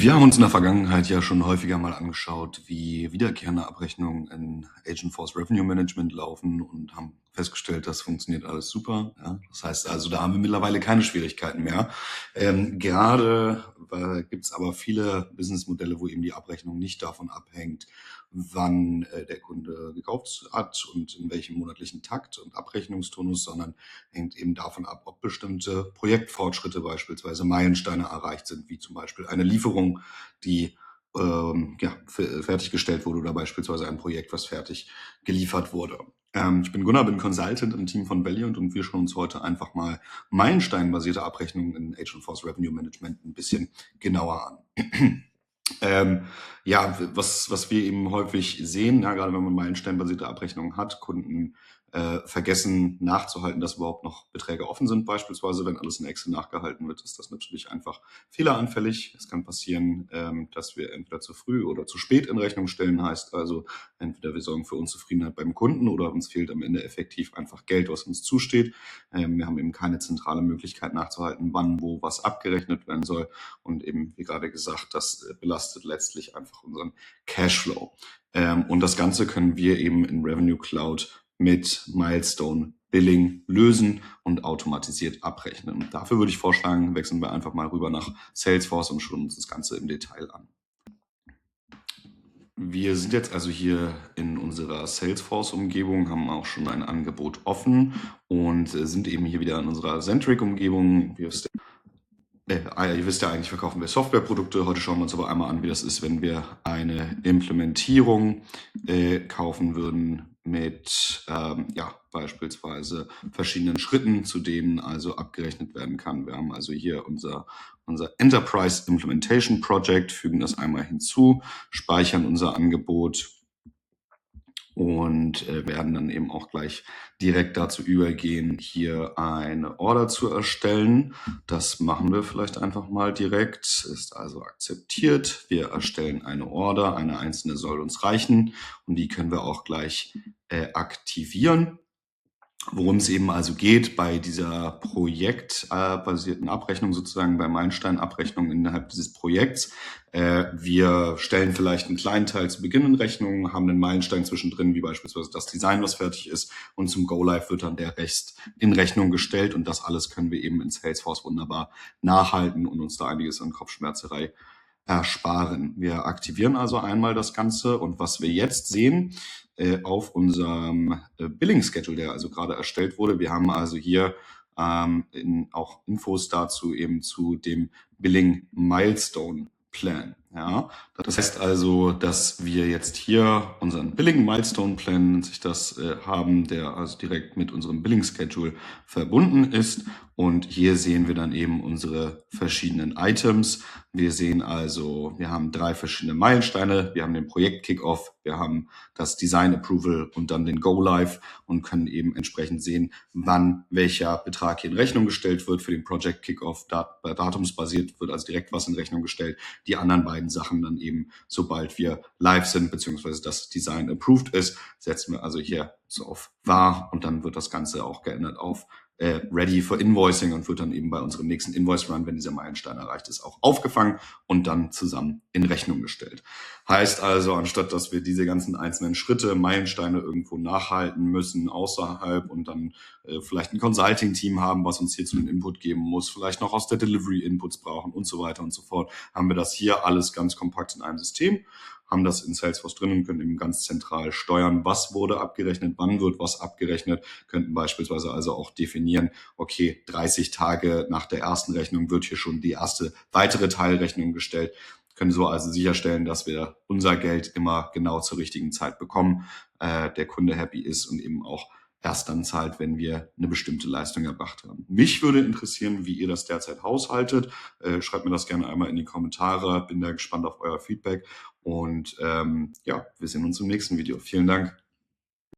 Wir haben uns in der Vergangenheit ja schon häufiger mal angeschaut, wie wiederkehrende Abrechnungen in Agentforce Revenue Management laufen und haben festgestellt, das funktioniert alles super. Ja, das heißt also, da haben wir mittlerweile keine Schwierigkeiten mehr. Gerade gibt es aber viele Businessmodelle, wo eben die Abrechnung nicht davon abhängt, wann der Kunde gekauft hat und in welchem monatlichen Takt und Abrechnungstonus, sondern hängt eben davon ab, ob bestimmte Projektfortschritte, beispielsweise Meilensteine erreicht sind, wie zum Beispiel eine Lieferung, die fertiggestellt wurde, oder beispielsweise ein Projekt, was fertig geliefert wurde. Ich bin Gunnar, bin Consultant im Team von Valiant und wir schauen uns heute einfach mal meilensteinbasierte Abrechnungen in Agentforce Revenue Management ein bisschen genauer an. Was wir eben häufig sehen, ja, gerade wenn man meilensteinbasierte Abrechnungen hat, Kunden vergessen nachzuhalten, dass überhaupt noch Beträge offen sind. Beispielsweise, wenn alles in Excel nachgehalten wird, ist das natürlich einfach fehleranfällig. Es kann passieren, dass wir entweder zu früh oder zu spät in Rechnung stellen, heißt also, entweder wir sorgen für Unzufriedenheit beim Kunden oder uns fehlt am Ende effektiv einfach Geld, was uns zusteht. Wir haben eben keine zentrale Möglichkeit nachzuhalten, wann, wo, was abgerechnet werden soll. Und eben, wie gerade gesagt, das belastet letztlich einfach unseren Cashflow. Und das Ganze können wir eben in Revenue Cloud mit Milestone Billing lösen und automatisiert abrechnen. Und dafür würde ich vorschlagen, wechseln wir einfach mal rüber nach Salesforce und schauen uns das Ganze im Detail an. Wir sind jetzt also hier in unserer Salesforce-Umgebung, haben auch schon ein Angebot offen und sind eben hier wieder in unserer Centric-Umgebung. Ihr wisst ja eigentlich, verkaufen wir Softwareprodukte. Heute schauen wir uns aber einmal an, wie das ist, wenn wir eine Implementierung kaufen würden mit beispielsweise verschiedenen Schritten, zu denen also abgerechnet werden kann. Wir haben also hier unser Enterprise Implementation Project, fügen das einmal hinzu, speichern unser Angebot und werden dann eben auch gleich direkt dazu übergehen, hier eine Order zu erstellen. Das machen wir vielleicht einfach mal direkt. Ist also akzeptiert. Wir erstellen eine Order. Eine einzelne soll uns reichen und die können wir auch gleich aktivieren. Worum es eben also geht bei dieser projektbasierten Abrechnung, sozusagen bei Meilensteinabrechnung innerhalb dieses Projekts. Wir stellen vielleicht einen kleinen Teil zu Beginn in Rechnung, haben einen Meilenstein zwischendrin, wie beispielsweise das Design, was fertig ist, und zum Go-Live wird dann der Rest in Rechnung gestellt und das alles können wir eben in Salesforce wunderbar nachhalten und uns da einiges an Kopfschmerzerei ersparen. Wir aktivieren also einmal das Ganze und was wir jetzt sehen auf unserem Billing-Schedule, der also gerade erstellt wurde, wir haben also hier auch Infos dazu eben zu dem Billing Milestone Plan. Ja, das heißt also, dass wir jetzt hier unseren Billing Milestone Plan, nennt sich das, haben, der also direkt mit unserem Billing Schedule verbunden ist. Und hier sehen wir dann eben unsere verschiedenen Items. Wir sehen also, wir haben 3 verschiedene Meilensteine. Wir haben den Projekt Kickoff, wir haben das Design Approval und dann den Go Live und können eben entsprechend sehen, wann welcher Betrag hier in Rechnung gestellt wird. Für den Project Kickoff datumsbasiert wird also direkt was in Rechnung gestellt. Die anderen beiden Sachen dann eben, sobald wir live sind, beziehungsweise das Design approved ist, setzen wir also hier so auf wahr und dann wird das Ganze auch geändert auf ready for invoicing und wird dann eben bei unserem nächsten Invoice Run, wenn dieser Meilenstein erreicht ist, auch aufgefangen und dann zusammen in Rechnung gestellt. Heißt also, anstatt dass wir diese ganzen einzelnen Schritte, Meilensteine irgendwo nachhalten müssen außerhalb und dann vielleicht ein Consulting-Team haben, was uns hierzu einen Input geben muss, vielleicht noch aus der Delivery Inputs brauchen und so weiter und so fort, haben wir das hier alles ganz kompakt in einem System, haben das in Salesforce drin und können eben ganz zentral steuern, was wurde abgerechnet, wann wird was abgerechnet, könnten beispielsweise also auch definieren, okay, 30 Tage nach der ersten Rechnung wird hier schon die erste weitere Teilrechnung gestellt, können so also sicherstellen, dass wir unser Geld immer genau zur richtigen Zeit bekommen, der Kunde happy ist und eben auch erst dann zahlt, wenn wir eine bestimmte Leistung erbracht haben. Mich würde interessieren, wie ihr das derzeit haushaltet. Schreibt mir das gerne einmal in die Kommentare. Bin da gespannt auf euer Feedback. Und wir sehen uns im nächsten Video. Vielen Dank.